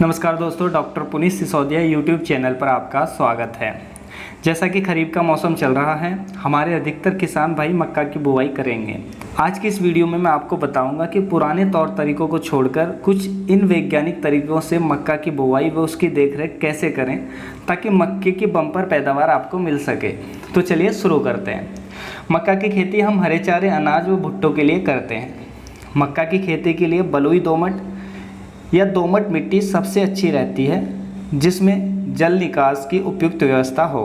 नमस्कार दोस्तों, doctor Puneet Sisodia YouTube channel पर आपका स्वागत है। जैसा कि खरीफ का मौसम चल रहा है, हमारे अधिकतर किसान भाई मक्का की बुवाई करेंगे। आज की इस वीडियो में मैं आपको बताऊंगा कि पुराने तौर तरीकों को छोड़कर कुछ इन वैज्ञानिक तरीकों से मक्का की बुवाई व उसकी देखरेख कैसे करें ताकि मक्के की बम्पर पैदावार आपको मिल सके। तो चलिए शुरू करते हैं। मक्का की खेती हम हरे चारे, अनाज व भुट्टो के लिए करते हैं। मक्का की खेती के लिए बलुई दोमट या दोमट मिट्टी सबसे अच्छी रहती है, जिसमें जल निकास की उपयुक्त व्यवस्था हो।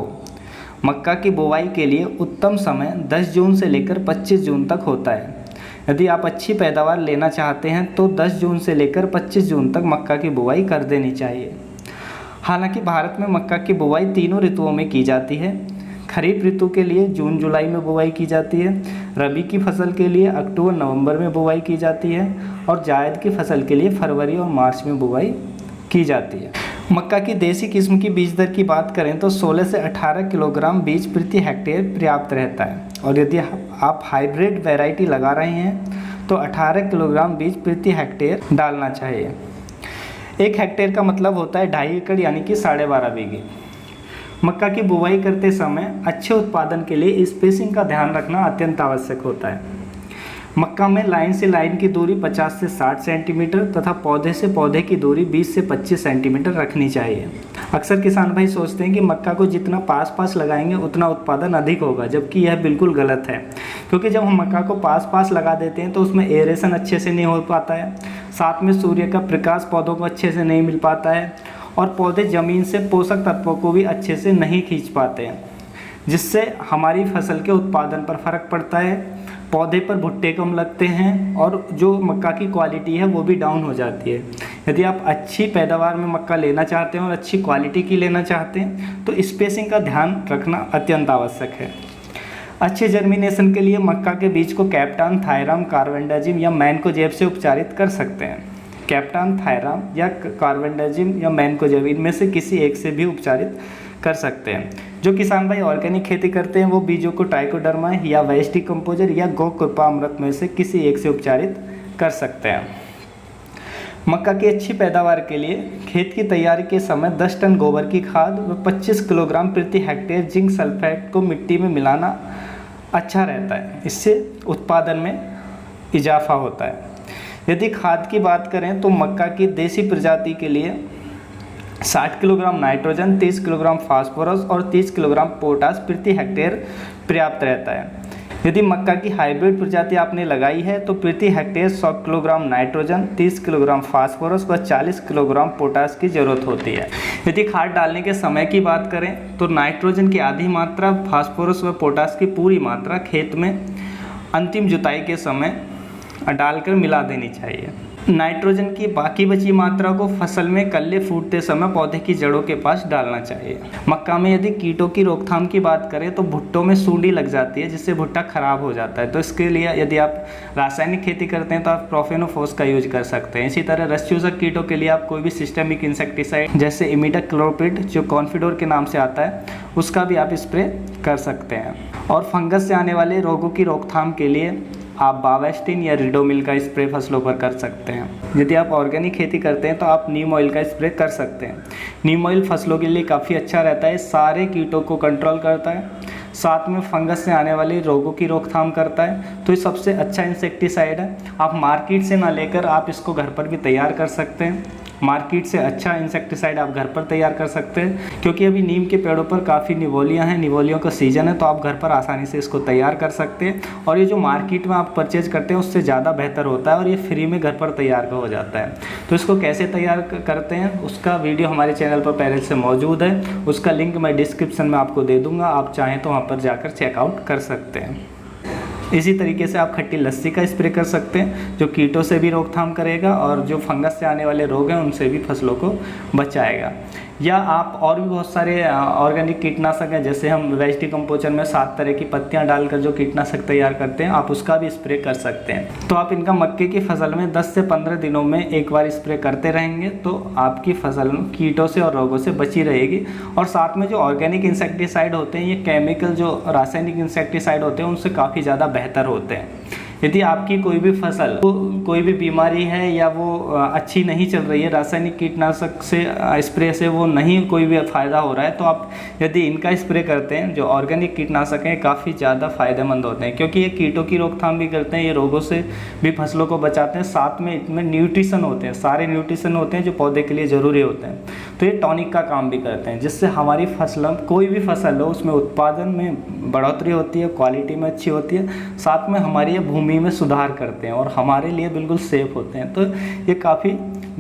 मक्का की बुवाई के लिए उत्तम समय 10 जून से लेकर 25 जून तक होता है। यदि आप अच्छी पैदावार लेना चाहते हैं तो 10 जून से लेकर 25 जून तक मक्का की बुवाई कर देनी चाहिए। हालांकि भारत में मक्का की बुवाई तीनों ऋतुओं में की जाती है। खरीफ ऋतु के लिए जून जुलाई में बुवाई की जाती है, रबी की फसल के लिए अक्टूबर नवंबर में बुवाई की जाती है और जायद की फसल के लिए फरवरी और मार्च में बुवाई की जाती है। मक्का की देसी किस्म की बीज दर की बात करें तो 16 से 18 किलोग्राम बीज प्रति हेक्टेयर पर्याप्त रहता है, और यदि आप हाइब्रिड वैरायटी लगा रहे हैं तो 18 किलोग्राम बीज प्रति हेक्टेयर डालना चाहिए। 1 हेक्टेयर का मतलब होता है 2.5 एकड़ यानी कि 12.5 बीघे। मक्का की बुवाई करते समय अच्छे उत्पादन के लिए स्पेसिंग का ध्यान रखना अत्यंत आवश्यक होता है। मक्का में लाइन से लाइन की दूरी 50 से 60 सेंटीमीटर तथा पौधे से पौधे की दूरी 20 से 25 सेंटीमीटर रखनी चाहिए। अक्सर किसान भाई सोचते हैं कि मक्का को जितना पास पास लगाएंगे उतना उत्पादन अधिक होगा, जबकि यह बिल्कुल गलत है, क्योंकि जब हम मक्का को पास पास लगा देते हैं तो उसमें एरेशन अच्छे से नहीं हो पाता है, साथ में सूर्य का प्रकाश पौधों को अच्छे से नहीं मिल पाता है और पौधे ज़मीन से पोषक तत्वों को भी अच्छे से नहीं खींच पाते हैं, जिससे हमारी फसल के उत्पादन पर फर्क पड़ता है। पौधे पर भुट्टे कम लगते हैं और जो मक्का की क्वालिटी है वो भी डाउन हो जाती है। यदि आप अच्छी पैदावार में मक्का लेना चाहते हैं और अच्छी क्वालिटी की लेना चाहते हैं तो स्पेसिंग का ध्यान रखना अत्यंत आवश्यक है। अच्छे जर्मिनेशन के लिए मक्का के बीज को कैप्टान, थायराम, कार्बेंडाजिम या मैनकोजेब से उपचारित कर सकते हैं। कैप्टान, थायराम या कार्बेंडाजिम या मैनकोजेब, इनमें से किसी एक से भी उपचारित कर सकते हैं। जो किसान भाई ऑर्गेनिक खेती करते हैं वो बीजों को ट्राइकोडर्मा या वेस्ट डिकम्पोजर या गौ कृपामृत में से किसी एक से उपचारित कर सकते हैं। मक्का की अच्छी पैदावार के लिए खेत की तैयारी के समय 10 टन गोबर की खाद व 25 किलोग्राम प्रति हेक्टेयर जिंक सल्फेट को मिट्टी में मिलाना अच्छा रहता है। इससे उत्पादन में इजाफा होता है। यदि खाद की बात करें तो मक्का की देसी प्रजाति के लिए 60 किलोग्राम नाइट्रोजन, 30 किलोग्राम फास्फोरस और 30 किलोग्राम पोटास प्रति हेक्टेयर पर्याप्त रहता है। यदि मक्का की हाइब्रिड प्रजाति आपने लगाई है तो प्रति hectare 100 kilogram nitrogen, 30 kilogram phosphorus व 40 किलोग्राम पोटास की ज़रूरत होती है। यदि खाद डालने के समय की बात करें तो नाइट्रोजन की आधी मात्रा, फास्फोरस व पोटास की पूरी मात्रा खेत में अंतिम जुताई के समय डालकर मिला देनी चाहिए। नाइट्रोजन की बाकी बची मात्रा को फसल में कल्ले फूटते समय पौधे की जड़ों के पास डालना चाहिए। मक्का में यदि कीटों की रोकथाम की बात करें तो भुट्टों में सूंडी लग जाती है, जिससे भुट्टा खराब हो जाता है। तो इसके लिए यदि आप रासायनिक खेती करते हैं तो आप प्रोफेनोफोस का यूज कर सकते हैं। इसी तरह रस चूसक कीटों के लिए आप कोई भी सिस्टेमिक इंसेक्टिसाइड जैसे इमिडाक्लोप्रिड, जो कॉन्फिडोर के नाम से आता है, उसका भी आप स्प्रे कर सकते हैं। और फंगस से आने वाले रोगों की रोकथाम के लिए आप बावेस्टिन या रिडोमिल का स्प्रे फसलों पर कर सकते हैं। यदि आप ऑर्गेनिक खेती करते हैं तो आप नीम ऑयल का स्प्रे कर सकते हैं। नीम ऑयल फसलों के लिए काफ़ी अच्छा रहता है, सारे कीटों को कंट्रोल करता है, साथ में फंगस से आने वाले रोगों की रोकथाम करता है। तो ये सबसे अच्छा इंसेक्टिसाइड है। आप मार्केट से ना लेकर आप इसको घर पर भी तैयार कर सकते हैं। मार्केट से अच्छा इंसेक्टिसाइड आप घर पर तैयार कर सकते हैं, क्योंकि अभी नीम के पेड़ों पर काफ़ी निवोलियाँ हैं, निवोलियों का सीज़न है, तो आप घर पर आसानी से इसको तैयार कर सकते हैं। और ये जो मार्केट में आप परचेज करते हैं उससे ज़्यादा बेहतर होता है और ये फ्री में घर पर तैयार हो जाता है। तो इसको कैसे तैयार करते हैं उसका वीडियो हमारे चैनल पर पहले से मौजूद है, उसका लिंक मैं डिस्क्रिप्शन में आपको दे दूँगा, आप चाहें तो वहाँ पर जाकर चेकआउट कर सकते हैं। इसी तरीके से आप खट्टी लस्सी का स्प्रे कर सकते हैं, जो कीटों से भी रोकथाम करेगा और जो फंगस से आने वाले रोग हैं उनसे भी फसलों को बचाएगा। या आप और भी बहुत सारे ऑर्गेनिक कीटनाशक हैं, जैसे हम वेस्ट डिकम्पोजर में 7 तरह की पत्तियां डालकर जो कीटनाशक तैयार करते हैं, आप उसका भी स्प्रे कर सकते हैं। तो आप इनका मक्के की फसल में 10 से 15 दिनों में एक बार स्प्रे करते रहेंगे तो आपकी फसल कीटों से और रोगों से बची रहेगी। और साथ में जो ऑर्गेनिक इंसेक्टिसाइड होते हैं, ये केमिकल जो रासायनिक इंसेक्टिसाइड होते हैं उनसे काफ़ी ज़्यादा बेहतर होते हैं। यदि आपकी कोई भी फसल, कोई भी बीमारी है या वो अच्छी नहीं चल रही है, रासायनिक कीटनाशक से स्प्रे से वो नहीं कोई भी फ़ायदा हो रहा है, तो आप यदि इनका स्प्रे करते हैं, जो ऑर्गेनिक कीटनाशक हैं काफ़ी ज़्यादा फ़ायदेमंद होते हैं, क्योंकि ये कीटों की रोकथाम भी करते हैं, ये रोगों से भी फसलों को बचाते हैं, साथ में इनमें न्यूट्रिशन होते हैं, सारे न्यूट्रिशन होते हैं जो पौधे के लिए ज़रूरी होते हैं। तो ये टॉनिक का काम भी करते हैं, जिससे हमारी फसल, कोई भी फसल हो उसमें उत्पादन में बढ़ोतरी होती है, क्वालिटी में अच्छी होती है, साथ में हमारी ये भूमि में सुधार करते हैं और हमारे लिए बिल्कुल सेफ होते हैं। तो ये काफ़ी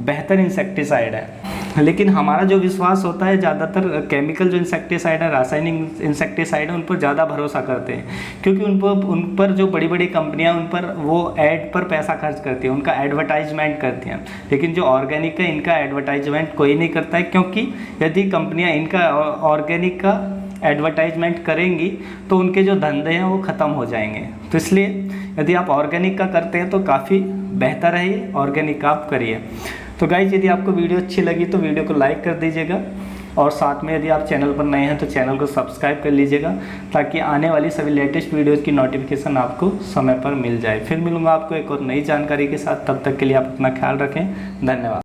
बेहतर इंसेक्टिसाइड है। लेकिन हमारा जो विश्वास होता है, ज़्यादातर केमिकल जो इंसेक्टिसाइड है, रासायनिक इंसेक्टिसाइड है, उन पर ज़्यादा भरोसा करते हैं, क्योंकि उन पर जो बड़ी बड़ी कंपनियां उन पर वो ऐड पर पैसा खर्च करती हैं, उनका एडवर्टाइजमेंट करती हैं। लेकिन जो ऑर्गेनिक है, इनका एडवर्टाइजमेंट कोई नहीं करता है, क्योंकि यदि कंपनियाँ इनका ऑर्गेनिक का एडवर्टाइजमेंट करेंगी तो उनके जो धंधे हैं वो ख़त्म हो जाएंगे। तो इसलिए यदि आप ऑर्गेनिक का करते हैं तो काफ़ी बेहतर है, ये ऑर्गेनिक का आप करिए। तो गाइज, यदि आपको वीडियो अच्छी लगी तो वीडियो को लाइक कर दीजिएगा, और साथ में यदि आप चैनल पर नए हैं तो चैनल को सब्सक्राइब कर लीजिएगा, ताकि आने वाली सभी लेटेस्ट वीडियोज़ की नोटिफिकेशन आपको समय पर मिल जाए। फिर मिलूंगा आपको एक और नई जानकारी के साथ, तब तक के लिए आप अपना ख्याल रखें। धन्यवाद।